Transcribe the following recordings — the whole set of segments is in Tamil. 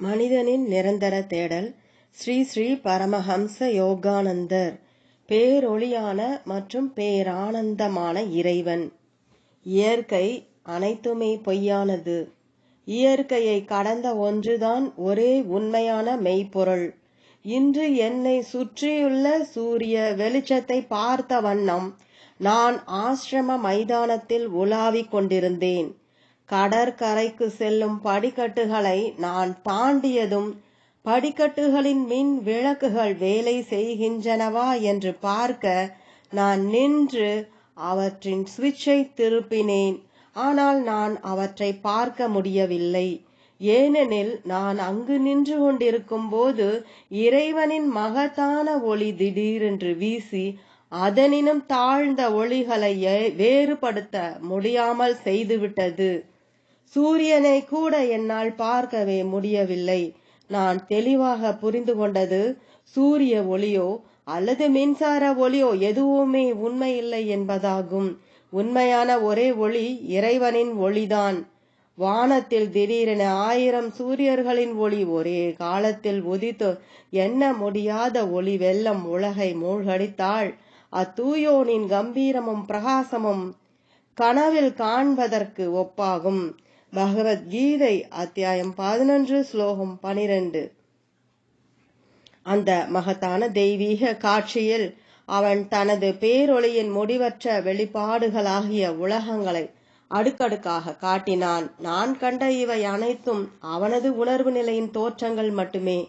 மனிதனின் நிரந்தர தேடல். ஸ்ரீ ஸ்ரீ பரமஹம்ச யோகானந்தர். பேரொளியான மற்றும் பேரானந்தமான இறைவன். இயற்கை அனைத்துமே பொய்யானது. இயற்கையை கடந்த ஒன்றுதான் ஒரே உண்மையான மெய்ப்பொருள். இன்று என்னை சுற்றியுள்ள சூரிய வெளிச்சத்தை பார்த்த வண்ணம் நான் ஆசிரம மைதானத்தில் உலாவிக் கொண்டிருந்தேன். கடற்கரைக்கு செல்லும் படிக்கட்டுகளை நான் தாண்டியதும் படிக்கட்டுகளின் மின் விளக்குகள் வேலை செய்கின்றனவா என்று பார்க்க நான் நின்று அவற்றின் சுவிட்சை திருப்பினேன். ஆனால் நான் அவற்றை பார்க்க முடியவில்லை. ஏனெனில் நான் அங்கு நின்று கொண்டிருக்கும் போது இறைவனின் மகத்தான ஒளி திடீரென்று வீசி அதனினும் தாழ்ந்த ஒளிகளை வேறுபடுத்த முடியாமல் செய்துவிட்டது. சூரியனை கூட என்னால் பார்க்கவே முடியவில்லை. நான் தெளிவாக புரிந்து கொண்டது, சூரிய ஒளியோ அல்லது மின்சார ஒளியோ எதுவுமே உண்மையில்லை என்பதாகும். உண்மையான ஒரே ஒளி இறைவனின் ஒளிதான். வானத்தில் திடீரென 1000 சூரியர்களின் ஒளி ஒரே காலத்தில் உதித்து எண்ண முடியாத ஒளி வெள்ளம் உலகை மூழ்கடித்தாள். அத்தூயோனின் கம்பீரமும் பிரகாசமும் கனவில் காண்பதற்கு ஒப்பாகும். பகவத்கீதை அத்தியாயம் 11 ஸ்லோகம் 12. அந்த மகத்தான தெய்வீக காட்சியில் அவன் தனது பேரொளியின் முடிவற்ற வெளிப்பாடுகளாகிய உலகங்களை அடுக்கடுக்காக காட்டினான். நான் கண்ட இவை அனைத்தும் அவனது உணர்வு நிலையின் தோற்றங்கள் மட்டுமே.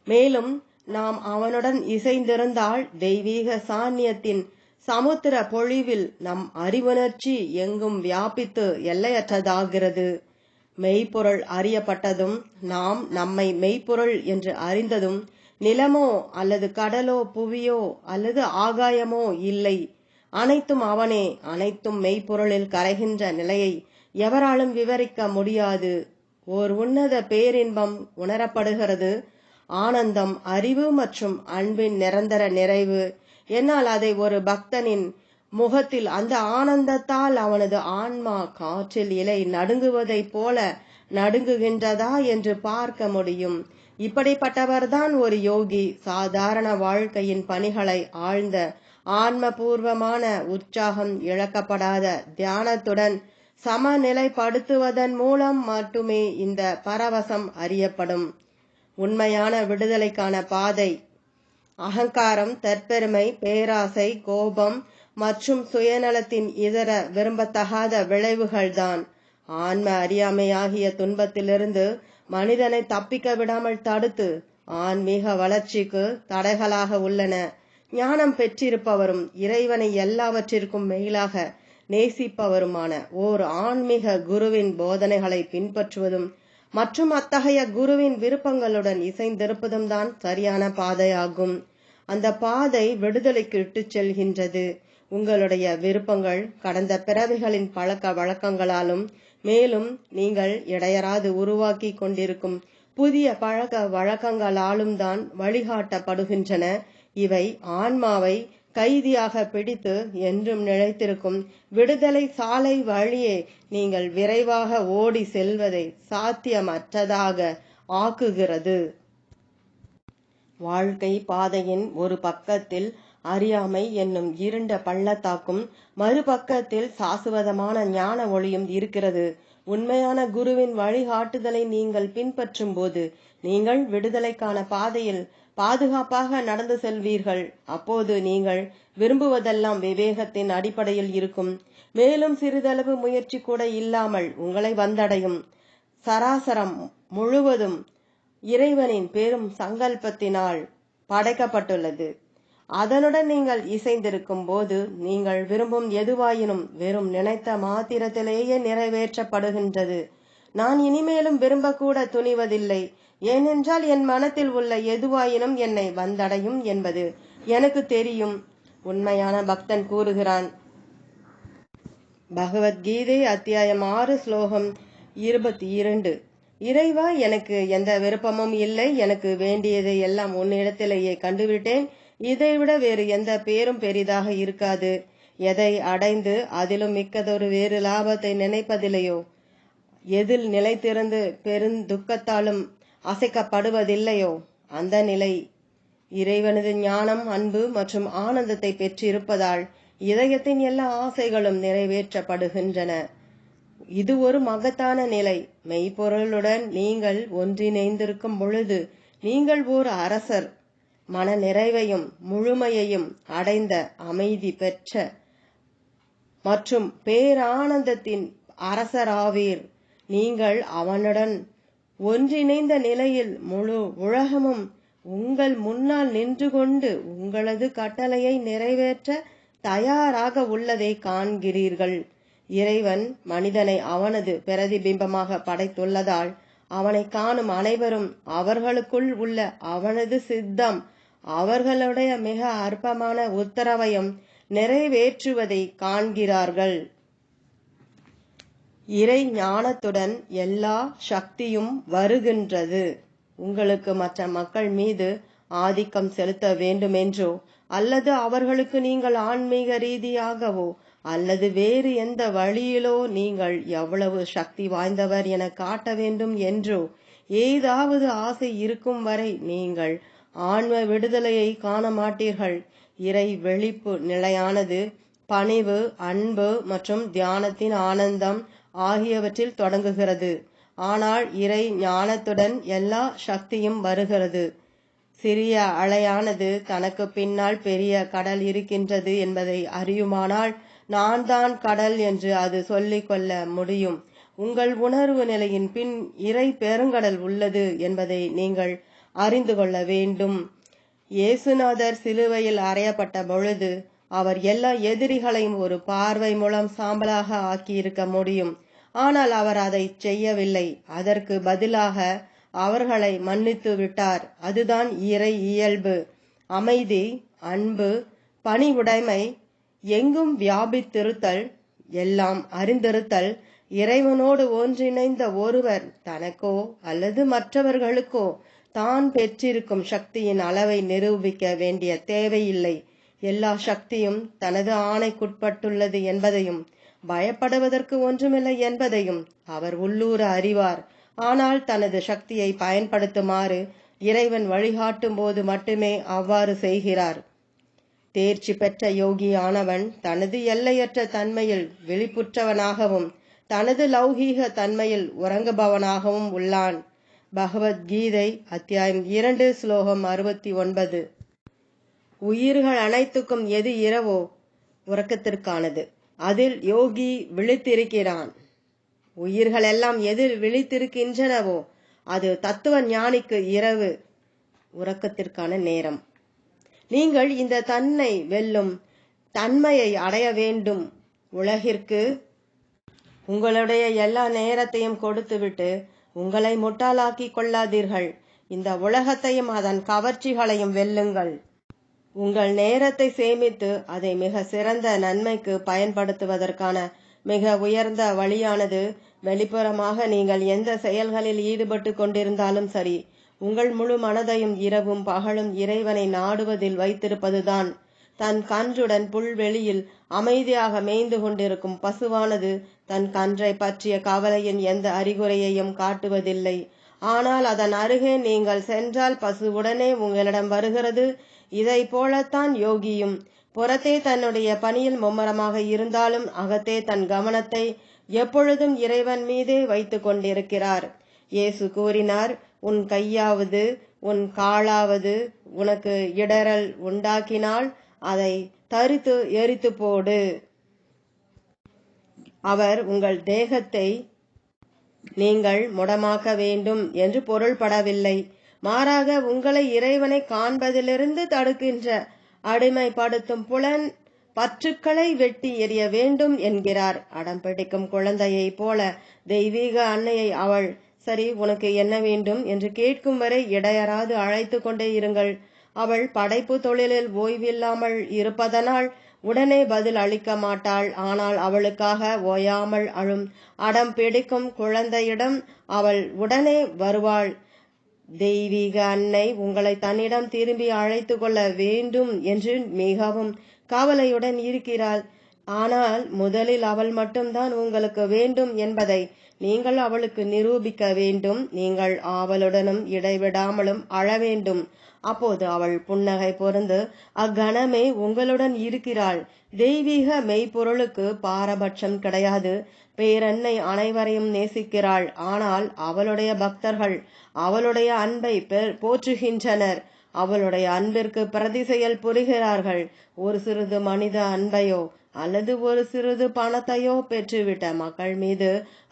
மேலும் நாம் அவனுடன் இசைந்திருந்தால் தெய்வீக சாநியத்தின் சமுத்திர பொழிவில் நம் அறிவுணர்ச்சி எங்கும் வியாபித்து எல்லையற்றதாகிறது. மெய்ப்பொருள் அறியப்பட்டதும் நாம் நம்மை மெய்ப்பொருள் என்று அறிந்ததும் நிலமோ அல்லது கடலோ புவியோ அல்லது ஆகாயமோ இல்லை. அனைத்தும் அவனே. அனைத்தும் மெய்ப்பொருளில் கரைகின்ற நிலையை எவராலும் விவரிக்க முடியாது. ஓர் உன்னத பேரின்பம் உணரப்படுகிறது. ஆனந்தம், அறிவு மற்றும் அன்பின் நிரந்தர நிறைவு. என்னால் அதை ஒரு பக்தனின் முகத்தில் அந்த ஆனந்தத்தால் அவனது ஆன்மா காற்றில் இலை நடுங்குவதைப் போல நடுங்குகின்றதா என்று பார்க்க முடியும். இப்படிப்பட்டவர்தான் ஒரு யோகி. சாதாரண வாழ்க்கையின் பணிகளை ஆழ்ந்த ஆன்மபூர்வமான உற்சாகம் இழக்கப்படாத தியானத்துடன் சமநிலைப்படுத்துவதன் மூலம் மட்டுமே இந்த பரவசம் அறியப்படும். உண்மையான விடுதலைக்கான பாதை. அகங்காரம், தற்பெருமை, பேராசை, கோபம் மற்றும் சுயநலத்தின் இதர விரும்பத்தகாத விளைவுகள்தான் ஆன்ம அறியாமையாகிய துன்பத்திலிருந்து மனிதனை தப்பிக்க விடாமல் தடுத்து ஆன்மீக வளர்ச்சிக்கு தடைகளாக உள்ளன. ஞானம் பெற்றிருப்பவரும் இறைவனை எல்லாவற்றிற்கும் மேலாக நேசிப்பவருமான ஓர் ஆன்மீக குருவின் போதனைகளை பின்பற்றுவதும் மற்றும் அத்தகைய குருவின் விருப்பங்களுடன் இசைந்திருப்பதும் தான் சரியான பாதையாகும். அந்த பாதை விடுதலைக்கு இட்டுச் செல்கின்றது. உங்களுடைய விருப்பங்கள் கடந்த பிறவிகளின் பழக்க வழக்கங்களாலும் மேலும் நீங்கள் இடையராது உருவாக்கி கொண்டிருக்கும் புதிய பழக்க வழக்கங்களாலும் தான் வழிகாட்டப்படுகின்றன. இவை ஆன்மாவை கைதியாக பிடித்து என்றும் நிலைத்திருக்கும் விடுதலை சாலை வழியே நீங்கள் விரைவாக ஓடி செல்வதை சாத்தியமற்றதாக ஆக்குகிறது. வாழ்க்கை பாதையின் ஒரு பக்கத்தில் அறியாமை என்னும் இருண்ட பள்ளத்தாக்கும் மறுபக்கத்தில் சாசுவதமான ஞான ஒளியும் இருக்கிறது. உண்மையான குருவின் வழிகாட்டுதலை நீங்கள் பின்பற்றும் போது நீங்கள் விடுதலைக்கான பாதையில் பாதுகாப்பாக நடந்து செல்வீர்கள். அப்போது நீங்கள் விரும்புவதெல்லாம் விவேகத்தின் அடிப்படையில் இருக்கும். மேலும் சிறிதளவு முயற்சி கூட இல்லாமல் உங்களை வந்தடையும். சராசரம் முழுவதும் இறைவனின் பெரும் சங்கல்பத்தினால் படைக்கப்பட்டுள்ளது. அதனுடன் நீங்கள் இசைந்திருக்கும் போது நீங்கள் விரும்பும் எதுவாயினும் வெறும் நினைத்த மாத்திரத்திலேயே நிறைவேற்றப்படுகின்றது. நான் இனிமேலும் விரும்பக்கூட துணிவதில்லை. ஏனென்றால் என் மனத்தில் உள்ள எதுவாயினும் என்னை வந்தடையும் என்பது எனக்கு தெரியும். உண்மையான பக்தன் கூறுகிறான். பகவத்கீதை அத்தியாயம் 6 ஸ்லோகம் 22. இறைவா, எனக்கு எந்த விருப்பமும் இல்லை. எனக்கு வேண்டியதை எல்லாம் உன்னிடத்திலேயே கண்டுவிட்டேன். இதைவிட வேறு எந்த பேரும் பெரிதாக இருக்காது. எதை அடைந்து அதிலும் மிக்கதொரு வேறு லாபத்தை நினைப்பதில்லையோ, எதில் நிலைத்திருந்து பெருந்துக்கத்தாலும் அசைக்கப்படுவதில்லையோ அந்த நிலை இறைவனது ஞானம், அன்பு மற்றும் ஆனந்தத்தை பெற்றிருப்பதால் இதயத்தின் எல்லா ஆசைகளும் நிறைவேற்றப்படுகின்றன. இது ஒரு மகத்தான நிலை. மெய்ப்பொருளுடன் நீங்கள் ஒன்றிணைந்திருக்கும் பொழுது நீங்கள் ஓர் அரசர், மன நிறைவையும் முழுமையையும் அடைந்த, அமைதி பெற்ற மற்றும் பேரானந்தத்தின் அரசராவீர். நீங்கள் அவனுடன் ஒன்றிணைந்த நிலையில் முழு உலகமும் உங்கள் முன்னால் நின்று கொண்டு உங்களது கட்டளையை நிறைவேற்ற தயாராக உள்ளதை காண்கிறீர்கள். இறைவன் மனிதனை அவனது பிரதிபிம்பமாக படைத்துள்ளதால் அவனை காணும் அனைவரும் அவர்களுக்குள் உள்ள அவனது சித்தம் அவர்களுடைய மிக அற்பமான உத்தரவையும் நிறைவேற்றுவதை காண்கிறார்கள். இறை ஞானத்துடன் எல்லா சக்தியும் வருகின்றது. உங்களுக்கு மற்ற மக்கள் மீது ஆதிக்கம் செலுத்த வேண்டுமென்றோ அல்லது அவர்களுக்கு நீங்கள் ஆன்மீக ரீதியாகவோ அல்லது வேறு எந்த வழியிலோ நீங்கள் எவ்வளவு சக்தி வாய்ந்தவர் என காட்ட வேண்டும் என்றோ ஏதாவது ஆசை இருக்கும் வரை நீங்கள் ஆன்ம விடுதலையை காண மாட்டீர்கள். இறை வெளிப்பு நிலையானது பணிவு, அன்பு மற்றும் தியானத்தின் ஆனந்தம் ஆகியவற்றில் தொடங்குகிறது. ஆனால் இறை ஞானத்துடன் எல்லா சக்தியும் வருகிறது. சிறிய அலையானது தனக்கு பின்னால் பெரிய கடல் இருக்கின்றது என்பதை அறியுமானால் நான் தான் கடல் என்று அது சொல்லிக் கொள்ள முடியும். உங்கள் உணர்வு நிலையின் பின் இறை பெருங்கடல் உள்ளது என்பதை நீங்கள் அறிந்து கொள்ள வேண்டும். இயேசுநாதர் சிலுவையில் அறையப்பட்ட பொழுது அவர் எல்லா எதிரிகளையும் ஒரு பார்வை மூலம் சாம்பலாக ஆக்கியிருக்க முடியும். ஆனால் அவர் அதை செய்யவில்லை. அதற்கு பதிலாக அவர்களை மன்னித்து விட்டார். அதுதான் இறை இயல்பு. அமைதி, அன்பு, பணிவுடைமை, எங்கும் வியாபித்திருத்தல், எல்லாம் அறிந்திருத்தல். இறைவனோடு ஒன்றிணைந்த ஒருவர் தனக்கோ அல்லது மற்றவர்களுக்கோ தான் பெற்றிருக்கும் சக்தியின் அளவை நிரூபிக்க வேண்டிய தேவையில்லை. எல்லா சக்தியும் தனது ஆணைக்குட்பட்டுள்ளது என்பதையும் பயப்படுவதற்கு ஒன்றுமில்லை என்பதையும் அவர் உள்ளூர அறிவார். ஆனால் தனது சக்தியை பயன்படுத்துமாறு இறைவன் வழிகாட்டும் போது மட்டுமே அவ்வாறு செய்கிறார். தேர்ச்சி பெற்ற யோகியானவன் தனது எல்லையற்ற தன்மையில் விழிப்புற்றவனாகவும் தனது லௌகீக தன்மையில் உறங்குபவனாகவும் உள்ளான். பகவத்கீதை அத்தியாயம் 2 ஸ்லோகம் 69. உயிர்கள் அனைத்துக்கும் எது இரவோ உறக்கத்திற்கானது, அதில் யோகி விழித்திருக்கிறான். உயிர்கள் எல்லாம் எதில் விழித்திருக்கின்றனவோ அது தத்துவ ஞானிக்கு இரவு, உறக்கத்திற்கான நேரம். நீங்கள் இந்த தன்னை வெல்லும் தன்மையை அடைய வேண்டும். உலகிற்கு உங்களுடைய எல்லா நேரத்தையும் கொடுத்துவிட்டு உங்களை முட்டாளாக்கி கொள்ளாதீர்கள். இந்த உலகத்தையும் அதன் கவர்ச்சிகளையும் வெல்லுங்கள். உங்கள் நேரத்தை சேமித்து அதை மிக சிறந்த நன்மைக்கு பயன்படுத்துவதற்கான மிக உயர்ந்த வழியானது வெளிப்புறமாக நீங்கள் எந்த செயல்களில் ஈடுபட்டு கொண்டிருந்தாலும் சரி, உங்கள் முழு மனதையும் இரவும் பகலும் இறைவனை நாடுவதில் வைத்திருப்பதுதான். தன் கன்றுடன் புல்வெளியில் அமைதியாக மேய்ந்து கொண்டிருக்கும் பசுவானது தன் கன்றை பற்றிய கவலையின் எந்த அறிகுறியையும் காட்டுவதில்லை. ஆனால் அதன் அருகே நீங்கள் சென்றால் பசு உடனே உங்களிடம் வருகிறது. இதை போலத்தான் யோகியும் புறத்தே தன்னுடைய பணியில் மும்முரமாக இருந்தாலும் அகத்தே தன் கவனத்தை எப்பொழுதும் இறைவன் மீதே வைத்து கொண்டிருக்கிறார். இயேசு கூறினார், உன் கையாவது உன் காலாவது உனக்கு இடரல் உண்டாக்கினால் அதை தரித்து எரித்து போடு. அவர் உங்கள் தேகத்தை நீங்கள் முடமாக்க வேண்டும் என்று பொருள்படவில்லை. மாறாக உங்களை இறைவனை காண்பதிலிருந்து தடுக்கின்ற அடிமைப்படுத்தும் புலன் பற்றுக்களை வெட்டி எறிய வேண்டும் என்கிறார். அடம் பிடிக்கும் குழந்தையை போல தெய்வீக அன்னையை அவள் சரி உனக்கு என்ன வேண்டும் என்று கேட்கும் வரை இடையறாது அழைத்து கொண்டே இருங்கள். அவள் படைப்பு தொழிலில் ஓய்வில்லாமல் இருப்பதனால் உடனே பதில் அளிக்க மாட்டாள். ஆனால் அவளுக்காக ஓயாமல் அழும் அடம் பிடிக்கும் குழந்தையிடம் அவள் உடனே வருவாள். தெய்வீக அன்னை உங்களை தன்னிடம் திரும்பி அழைத்து கொள்ள வேண்டும் என்று மிகவும் கவலையுடன் இருக்கிறாள். ஆனால் முதலில் அவள் மட்டும்தான் உங்களுக்கு வேண்டும் என்பதை நீங்கள் அவளுக்கு நிரூபிக்க வேண்டும். நீங்கள் ஆவலுடனும் இடைவிடாமலும் அழ வேண்டும். அப்போது அவள் புன்னகை பொருந்து அக்கணமே உங்களுடன் இருக்கிறாள். தெய்வீக மெய்ப்பொருளுக்கு பாரபட்சம் கிடையாது. பேரன்னை அனைவரையும் நேசிக்கிறாள். ஆனால் அவளுடைய பக்தர்கள் அவளுடைய அன்பை போற்றுகின்றனர். அவளுடைய அன்பிற்கு பிரதிசெயல் புரிகிறார்கள். ஒரு சிறிது மனித அன்பையோ அல்லது ஒரு சிறிது பணத்தையோ பெற்றுவிட்ட மக்கள் மீது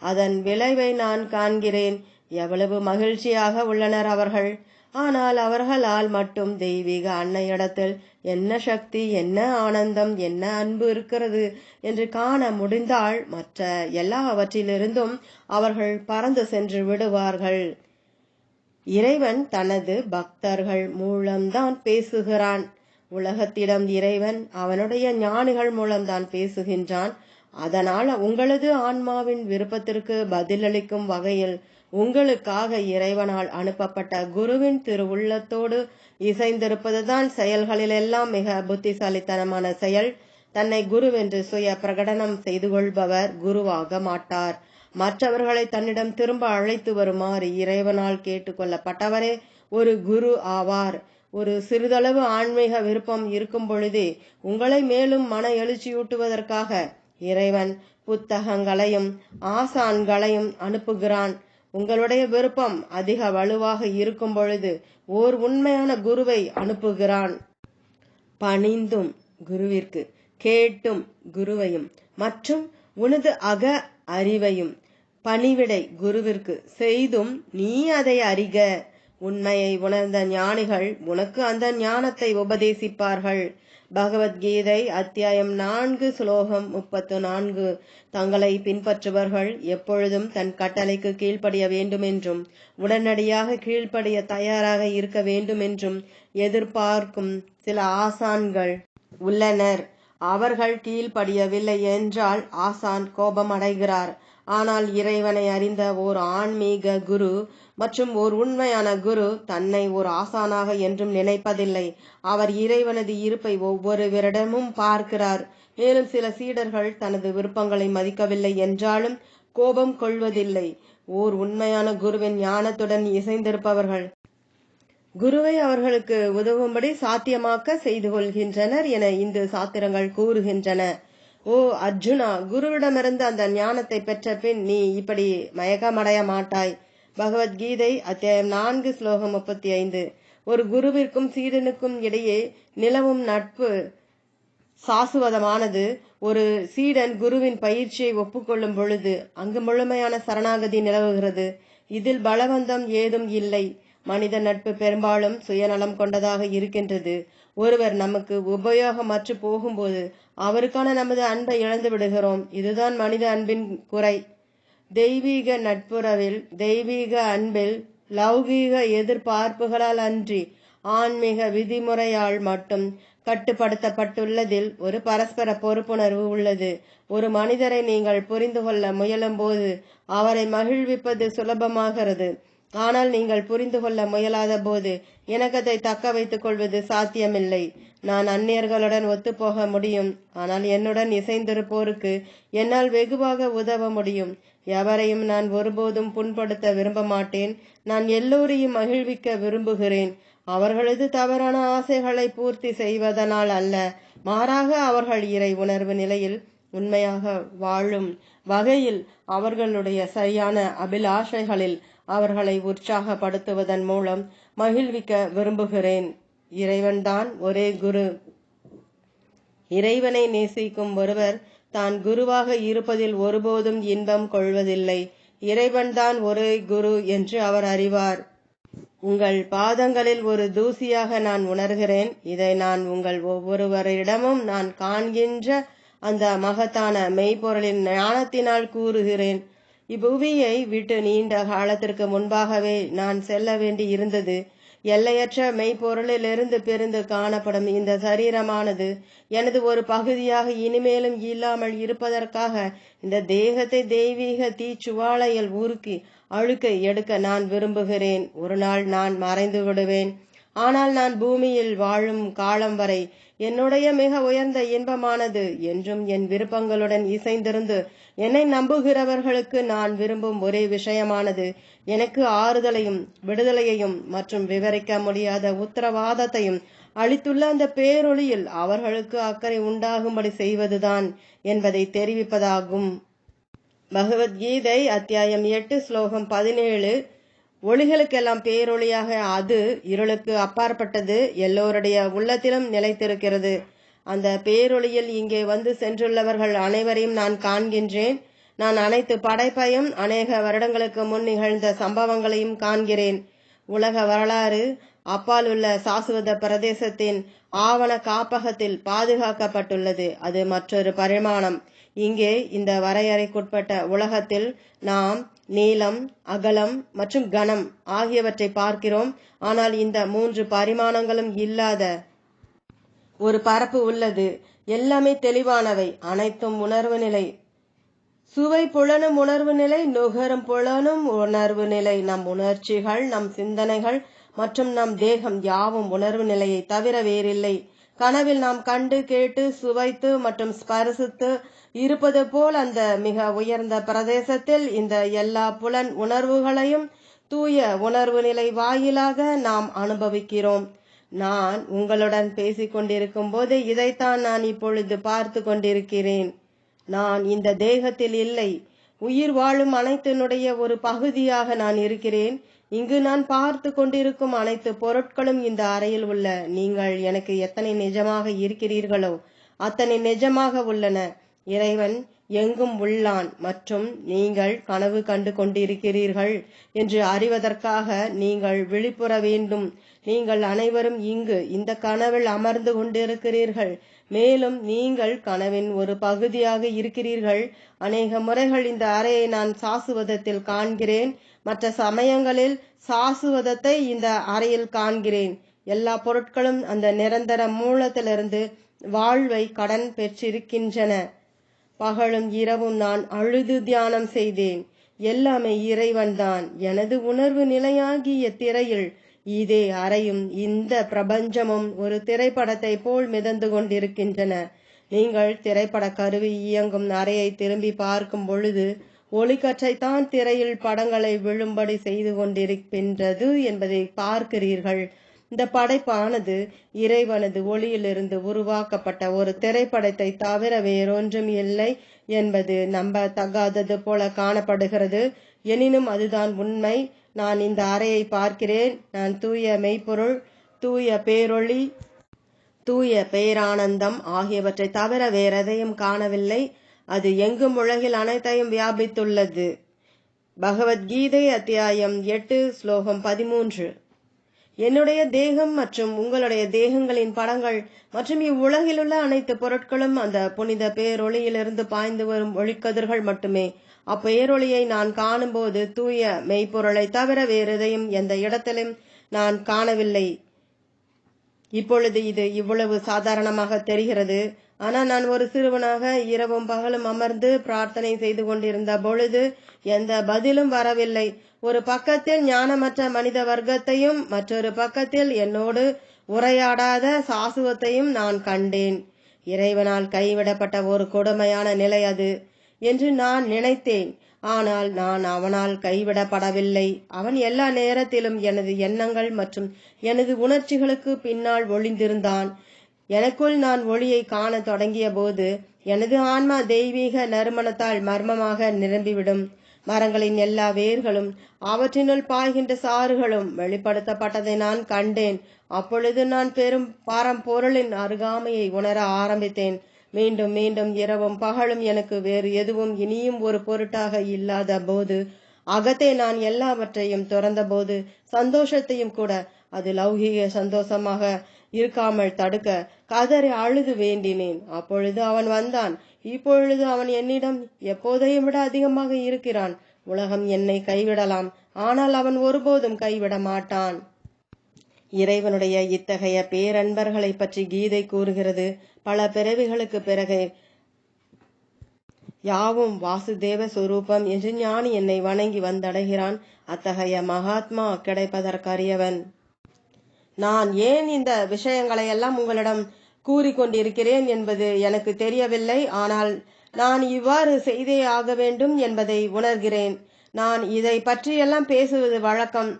அதன் விளைவை நான் காண்கிறேன். எவ்வளவு மகிழ்ச்சியாக உள்ளனர் அவர்கள்! ஆனால் அவர்களால் மட்டும் தெய்வீக அன்னையிடத்தில் என்ன சக்தி, என்ன ஆனந்தம், என்ன அன்பு இருக்கிறது என்று காண முடிந்தால் மற்ற எல்லாவற்றிலிருந்தும் அவர்கள் பறந்து சென்று விடுவார்கள். இறைவன் தனது பக்தர்கள் மூலம்தான் பேசுகிறான். உலகத்திடம் இறைவன் அவனுடைய ஞானிகள் மூலம்தான் பேசுகின்றான். அதனால் உங்களது ஆன்மாவின் விருப்பத்திற்கு பதிலளிக்கும் வகையில் உங்களுக்காக இறைவனால் அனுப்பப்பட்ட குருவின் திருவுள்ளத்தோடு இசைந்திருப்பதுதான் செயல்களிலெல்லாம் மிக புத்திசாலித்தனமான செயல். தன்னை குருவென்று சுய பிரகடனம் செய்து கொள்பவர் குருவாக மாட்டார். மற்றவர்களை தன்னிடம் திரும்ப அழைத்து வருமாறு இறைவனால் கேட்டுக்கொள்ளப்பட்டவரே ஒரு குரு ஆவார். ஒரு சிறிதளவு ஆன்மீக விருப்பம் இருக்கும் பொழுதே உங்களை மேலும் மன எழுச்சியூட்டுவதற்காக இறைவன் புத்தகங்களையும் ஆசான்களையும் அனுப்புகிறான். உங்களுடைய விருப்பம் அதிக வலுவாக இருக்கும் பொழுது ஓர் உண்மையான குருவை அனுப்புகிறான். பணிந்தும் குருவிற்கு, கேட்டும் குருவையும், மற்றும் உனது அக அறிவையும் பணிவிடை குருவிற்கு செய்தும் நீ அதை அறிக. உண்மையை உணர்ந்த ஞானிகள் உனக்கு அந்த ஞானத்தை உபதேசிப்பார்கள். பகவத்கீதை அத்தியாயம் 4 ஸ்லோகம் 34. தங்களை பின்பற்றுபவர்கள் எப்பொழுதும் தன் கட்டளைக்கு கீழ்ப்படிய வேண்டுமென்றும் உடனடியாக கீழ்ப்படிய தயாராக இருக்க வேண்டுமென்றும் எதிர்பார்க்கும் சில ஆசான்கள் உள்ளனர். அவர்கள் கீழ்ப்படியவில்லை என்றால் ஆசான் கோபம் அடைகிறார். ஆனால் இறைவனை அறிந்த ஓர் ஆன்மீக குரு மற்றும் ஓர் உண்மையான குரு தன்னை ஓர் ஆசானாக என்றும் நினைப்பதில்லை. அவர் இறைவனது இருப்பை ஒவ்வொருவரிடமும் பார்க்கிறார். மேலும் சில சீடர்கள் தனது விருப்பங்களை மதிக்கவில்லை என்றாலும் கோபம் கொள்வதில்லை. ஓர் உண்மையான குருவின் ஞானத்துடன் இசைந்திருப்பவர்கள் குருவை அவர்களுக்கு உதவும்படி சாத்தியமாக்க செய்து கொள்கின்றனர் என இந்து சாத்திரங்கள் கூறுகின்றன. ஓ அர்ஜுனா, குருவிடமிருந்து அந்த ஞானத்தை பெற்ற பின் நீ இப்படி மயக்கமடைய மாட்டாய். பகவத்கீதை அத்தியாயம் 4 ஸ்லோகம் 35. ஒரு குருவிற்கும் சீடனுக்கும் இடையே நிலவும் நட்பு சாசுவதமானது. ஒரு சீடன் குருவின் பயிற்சியை ஒப்புக்கொள்ளும் பொழுது அங்கு முழுமையான சரணாகதி நிலவுகிறது. இதில் பலவந்தம் ஏதும் இல்லை. மனித நட்பு பெரும்பாலும் சுயநலம் கொண்டதாக இருக்கின்றது. ஒருவர் நமக்கு உபயோகமற்று போகும்போது அவருக்கான நமது அன்பை இழந்து விடுகிறோம். இதுதான் மனித அன்பின் குறை. தெய்வீக நட்புறவில், தெய்வீக அன்பில் லௌகீக எதிர்பார்ப்புகளால் அன்றி ஆன்மீக விதிமுறையால் மட்டும் கட்டுப்படுத்தப்பட்டுள்ளதில் ஒரு பரஸ்பர பொறுப்புணர்வு உள்ளது. ஒரு மனிதரை நீங்கள் புரிந்து கொள்ள முயலும் போது அவரை மகிழ்விப்பது சுலபமாகிறது. ஆனால் நீங்கள் புரிந்து கொள்ள முயலாத போது இணக்கத்தை தக்க வைத்துக் கொள்வது சாத்தியமில்லை. நான் அந்நியர்களுடன் ஒத்துப்போக முடியும், ஆனால் என்னுடன் இசைந்திருப்போருக்கு என்னால் வெகுவாக உதவ முடியும். எவரையும் நான் ஒருபோதும் புண்படுத்த விரும்ப மாட்டேன். நான் எல்லோரையும் மகிழ்விக்க விரும்புகிறேன். அவர்களது தவறான ஆசைகளை பூர்த்தி செய்வதனால் அல்ல, மாறாக அவர்கள் இறை உணர்வு நிலையில் உண்மையாக வாழும் வகையில் அவர்களுடைய சரியான அபிலாஷைகளில் அவர்களை உற்சாகப்படுத்துவதன் மூலம் மகிழ்விக்க விரும்புகிறேன். இறைவன்தான் ஒரே குரு. இறைவனை நேசிக்கும் ஒருவர் தான் குருவாக இருப்பதில் ஒருபோதும் இன்பம் கொள்வதில்லை. இறைவன்தான் ஒரே குரு என்று அவர் அறிவார். உங்கள் பாதங்களில் ஒரு தூசியாக நான் உணர்கிறேன். இதை நான் உங்கள் ஒவ்வொருவரிடமும் நான் காண்கின்ற அந்த மகத்தான மெய்ப்பொருளின் ஞானத்தினால் கூறுகிறேன். இப்புவியை விட்டு நீண்ட காலத்திற்கு முன்பாகவே நான் செல்ல வேண்டி இருந்தது. எல்லையற்ற மெய்ப்பொருளிலிருந்து பிரிந்து காணப்படும் இந்த சரீரமானது எனது ஒரு பகுதியாக இனிமேலும் இல்லாமல் இருப்பதற்காக இந்த தேகத்தை தெய்வீக தீச்சுவாலையில் உருக்கி அழுக்கை எடுக்க நான் விரும்புகிறேன். ஒரு நாள் நான் மறைந்து விடுவேன். ஆனால் நான் பூமியில் வாழும் காலம் வரை என்னுடைய மிக உயர்ந்த இன்பமானது என்றும் என் விருப்பங்களுடன் இசைந்திருந்து என்னை நம்புகிறவர்களுக்கு நான் விரும்பும் ஒரே விஷயமானது எனக்கு ஆறுதலையும் விடுதலையையும் மற்றும் விவரிக்க முடியாத உத்தரவாதத்தையும் அளித்துள்ள அந்த பேரொளியில் அவர்களுக்கு அக்கறை உண்டாகும்படி செய்வதுதான் என்பதை தெரிவிப்பதாகும். பகவத்கீதை அத்தியாயம் 8 ஸ்லோகம் 17. ஒளிகளுக்கெல்லாம் பேரொளியாக அது இருளுக்கு அப்பாற்பட்டது எல்லோருடைய உள்ளத்திலும் நிலைத்திருக்கிறது. அந்த பேரொளியில் இங்கே வந்து சென்றுள்ளவர்கள் அனைவரையும் நான் காண்கின்றேன். நான் அனைத்து படைப்பையும் அநேக வருடங்களுக்கு முன் நிகழ்ந்த சம்பவங்களையும் காண்கிறேன். உலக வரலாறு அப்பால் உள்ள சாசுவத பிரதேசத்தின் ஆவண காப்பகத்தில் பாதுகாக்கப்பட்டுள்ளது. அது மற்றொரு பரிமாணம். இங்கே இந்த வரையறைக்குட்பட்ட உலகத்தில் நாம் நீளம், அகலம் மற்றும் கனம் ஆகியவற்றை பார்க்கிறோம். ஆனால் இந்த 3 பரிமாணங்களும் இல்லாத ஒரு பரப்பு உள்ளது. எல்லாமே தெளிவானவை. அனைத்தும் உணர்வு நிலை. சுவை புலனும் உணர்வு நிலை, நுகரும் புலனும் உணர்வு நிலை. நம் உணர்ச்சிகள், நம் சிந்தனைகள் மற்றும் நம் தேகம் யாவும் உணர்வு நிலையை தவிர வேறில்லை. கனவில் நாம் கண்டு கேட்டு சுவைத்து மற்றும் ஸ்பரிசித்து இருப்பது போல் அந்த மிக உயர்ந்த பிரதேசத்தில் இந்த எல்லா புலன் உணர்வுகளையும் தூய உணர்வு நிலை வாயிலாக நாம் அனுபவிக்கிறோம். நான் உங்களுடன் பேசிக் கொண்டிருக்கும் போது இதைத்தான் நான் இப்பொழுது பார்த்து கொண்டிருக்கிறேன். நான் இந்த தேகத்தில் இல்லை. உயிர் வாழும் அனைத்தினுடைய ஒரு பகுதியாக நான் இருக்கிறேன். இங்கு நான் பார்த்து கொண்டிருக்கும் அனைத்து பொருட்களும் இந்த அறையில் உள்ள நீங்கள் எனக்கு எத்தனை நிஜமாக இருக்கிறீர்களோ அத்தனை நிஜமாக உள்ளன. இறைவன் எங்கும் உள்ளான் மற்றும் நீங்கள் கனவு கண்டு கொண்டிருக்கிறீர்கள் என்று அறிவதற்காக நீங்கள் விழிப்புற வேண்டும். நீங்கள் அனைவரும் இங்கு இந்த கனவில் அமர்ந்து கொண்டிருக்கிறீர்கள். மேலும் நீங்கள் கனவின் ஒரு பகுதியாக இருக்கிறீர்கள். அநேக முறைகள் இந்த அறையை நான் சாசுவதத்தில் காண்கிறேன். மற்ற சமயங்களில் சாசுவதத்தை இந்த அறையில் காண்கிறேன். எல்லா பொருட்களும் அந்த நிரந்தர மூலத்திலிருந்து வாழ்வை கடன் பெற்றிருக்கின்றன. பகலும் இரவும் நான் அழுது தியானம் செய்தேன். எல்லாமே இறைவன்தான். எனது உணர்வு நிலையாகிய திரையில் இதே அறையும் இந்த பிரபஞ்சமும் ஒரு திரைப்படத்தை போல் மிதந்து கொண்டிருக்கின்றன. நீங்கள் திரைப்பட கருவி இயங்கும் அறையை திரும்பி பார்க்கும் பொழுது ஒளிக்கற்றைத்தான் திரையில் படங்களை விழும்படி செய்து கொண்டிருக்கின்றது என்பதை பார்க்கிறீர்கள். இந்த படைப்பானது இறைவனது ஒளியிலிருந்து உருவாக்கப்பட்ட ஒரு திரைப்படத்தை தவிர வேறொன்றும் இல்லை என்பது நம்பத்தகாதது போல காணப்படுகிறது. எனினும் அதுதான் உண்மை. நான் இந்த அறையை பார்க்கிறேன். நான் தூய மெய்ப்பொருள், தூய பேரொளி, தூய பேரானந்தம் ஆகியவற்றை தவிர வேறெதையும் காணவில்லை. அது எங்கும் உலகில் அனைத்தையும் வியாபித்துள்ளது. பகவத்கீதை அத்தியாயம் 8 ஸ்லோகம் 13. என்னுடைய தேகம் மற்றும் உங்களுடைய தேகங்களின் படங்கள் மற்றும் இவ்வுலகிலுள்ள அனைத்து பொருட்களும் அந்த புனித பேரொளியிலிருந்து பாய்ந்து வரும் ஒளிக்கதிர்கள் மட்டுமே. அப்பேரொளியை நான் காணும்போது தூய மெய்ப்பொருளை தவிர வேறெதையும் எந்த இடத்திலும் நான் காணவில்லை. இப்பொழுது இது இவ்வளவு சாதாரணமாக தெரிகிறது. ஆனால் நான் ஒரு சிறுவனாக இரவும் பகலும் அமர்ந்து பிரார்த்தனை செய்து கொண்டிருந்த பொழுது எந்த பதிலும் வரவில்லை. ஒரு பக்கத்தில் ஞானமற்ற மனித வர்க்கத்தையும் மற்றொரு பக்கத்தில் என்னோடு உரையாடாத சாசுவத்தையும் நான் கண்டேன். இறைவனால் கைவிடப்பட்ட ஒரு கொடுமையான நிலை அது என்று நான் நினைத்தேன். ஆனால் நான் அவனால் கைவிடப்படவில்லை. அவன் எல்லா நேரத்திலும் எனது எண்ணங்கள் மற்றும் எனது உணர்ச்சிகளுக்கு பின்னால் ஒளிந்திருந்தான். எனக்குள் நான் ஒளியை காண தொடங்கிய போது எனது ஆன்மா தெய்வீக நறுமணத்தால் மர்மமாக நிரம்பிவிடும். மரங்களின் எல்லா வேர்களும் அவற்றினுள் பாய்கின்ற சாறுகளும் வெளிப்படுத்தப்பட்டதை நான் கண்டேன். அப்பொழுது நான் பெரும் பரம்பொருளின் அருகாமையை உணர ஆரம்பித்தேன். மீண்டும் மீண்டும் இரவும் பகலும் எனக்கு வேறு எதுவும் இனியும் ஒரு பொருட்டாக இல்லாத போது, அகத்தே நான் எல்லாவற்றையும் துறந்த போது சந்தோஷத்தையும் கூட அது லௌகீக சந்தோஷமாக இருக்காமல் தடுக்க கதறி அழுது வேண்டினேன். அப்பொழுது அவன் வந்தான். இப்பொழுது அவன் என்னிடம் எப்போதையும் விட அதிகமாக இருக்கிறான். உலகம் என்னை கைவிடலாம், ஆனால் அவன் ஒருபோதும் கைவிட மாட்டான். இறைவனுடைய இத்தகைய பேரன்பர்களை பற்றி கீதை கூறுகிறது. பல பிறவிகளுக்கு பிறகு யாவும் வாசுதேவ சொரூபம் என்று ஞானி என்னை வணங்கி வந்தடைகிறான். அத்தகைய மகாத்மா கிடைப்பதற்கரியவன். நான் ஏன் இந்த விஷயங்களை எல்லாம் உங்களிடம் கூறிக்கொண்டிருக்கிறேன் என்பது எனக்கு தெரியவில்லை. ஆனால் நான் இவ்வாறு செய்தே ஆக வேண்டும் என்பதை உணர்கிறேன். நான் இதை பற்றியெல்லாம் பேசுவது வழக்கம்.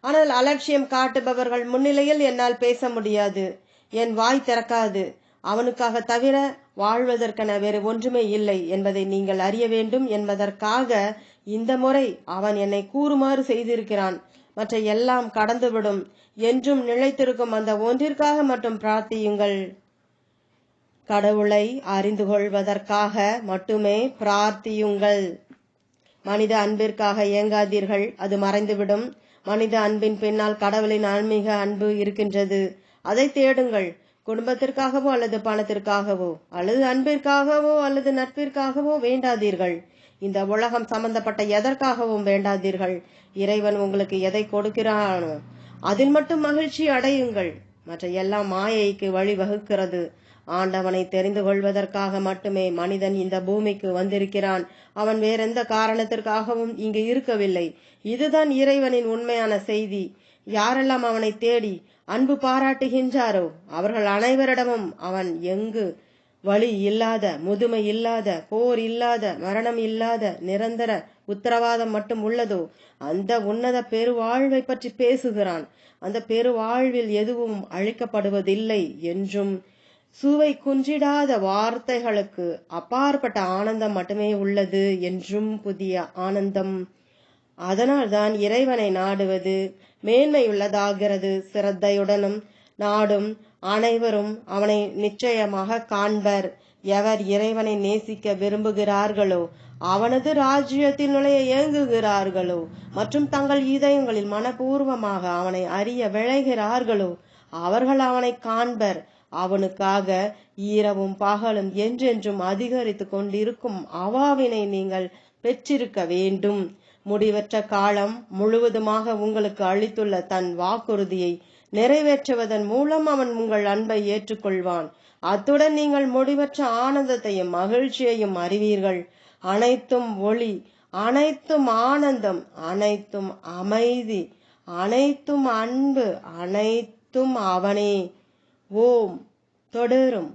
ஆனால் அலட்சியம் காட்டுபவர்கள் முன்னிலையில் என்னால் பேச முடியாது. என் வாய் திறக்காது. அவனுக்காக தவிர வாழ்வதற்கென வேறு ஒன்றுமே இல்லை என்பதை நீங்கள் அறிய வேண்டும் என்பதற்காக இந்த முறை அவன் என்னை கூறுமாறு செய்திருக்கிறான். மற்ற எல்லாம் கடந்துவிடும். என்றும் நிலைத்திருக்கும் அந்த ஒன்றிற்காக மட்டும் பிரார்த்தியுங்கள். கடவுளை அறிந்து கொள்வதற்காக மட்டுமே பிரார்த்தியுங்கள். மனித அன்பிற்காக ஏங்காதீர்கள், அது மறைந்துவிடும். மனித அன்பின் பின்னால் கடவுளின் ஆன்மீக அன்பு இருக்கின்றது. அதை தேடுங்கள். குடும்பத்திற்காகவோ அல்லது பணத்திற்காகவோ அல்லது அன்பிற்காகவோ அல்லது நட்பிற்காகவோ வேண்டாதீர்கள். இந்த உலகம் சம்பந்தப்பட்ட எதற்காகவும் வேண்டாதீர்கள். இறைவன் உங்களுக்கு எதை கொடுக்கிறானோ அதில் மட்டும் மகிழ்ச்சி அடையுங்கள். மற்ற எல்லாம் மாயைக்கு வழிவகுக்கிறது. ஆண்டவனை தெரிந்து கொள்வதற்காக மட்டுமே மனிதன் இந்த பூமிக்கு வந்திருக்கிறான். அவன் வேறெந்த காரணத்திற்காகவும் இங்கு இருக்கவில்லை. இதுதான் இறைவனின் உண்மையான செய்தி. யாரெல்லாம் அவனை தேடி அன்பு பாராட்டுகின்றாரோ அவர்கள் அனைவரிடமும் அவன் எங்கு வலி இல்லாத, முதுமை இல்லாத, போர் இல்லாத, மரணம் இல்லாத நிரந்தர உத்தரவாதம் மட்டும் உள்ளதோ அந்த உன்னத பெருவாழ்வை பற்றி பேசுகிறான். அந்த பெருவாழ்வில் எதுவும் அழிக்கப்படுவதில்லை என்றும் சுவை குன்றிடாத வார்த்தைகளுக்கு அப்பாற்பட்ட ஆனந்தம் மட்டுமே உள்ளது என்றும் புதிய ஆனந்தம். அதனால்தான் இறைவனை நாடுவது மேன்மையுள்ளதாகிறது. சிரத்தையுடனும் நாடும் அனைவரும் அவனை நிச்சயமாக காண்பர். எவர் இறைவனை நேசிக்க விரும்புகிறார்களோ அவனது ராஜ்யத்தில் நுழைய ஏங்குகிறார்களோ மற்றும் தங்கள் இதயங்களில் மனப்பூர்வமாக அவனை அறிய விளைகிறார்களோ அவர்கள் அவனை காண்பர். அவனுக்காக இரவும் பகலும் என்றென்றும் அதிகரித்து கொண்டிருக்கும் அவாவினை நீங்கள் பெற்றிருக்க வேண்டும். முடிவற்ற காலம் முழுவதுமாக உங்களுக்கு அளித்துள்ள தன் வாக்குறுதியை நிறைவேற்றுவதன் மூலம் அவன் உங்கள் அன்பை ஏற்றுக்கொள்வான். அத்துடன் நீங்கள் முடிவற்ற ஆனந்தத்தையும் மகிழ்ச்சியையும் அறிவீர்கள். அனைத்தும் ஒளி, அனைத்தும் ஆனந்தம், அனைத்தும் அமைதி, அனைத்தும் அன்பு, அனைத்தும் அவனே. ஓம் தொடரும்.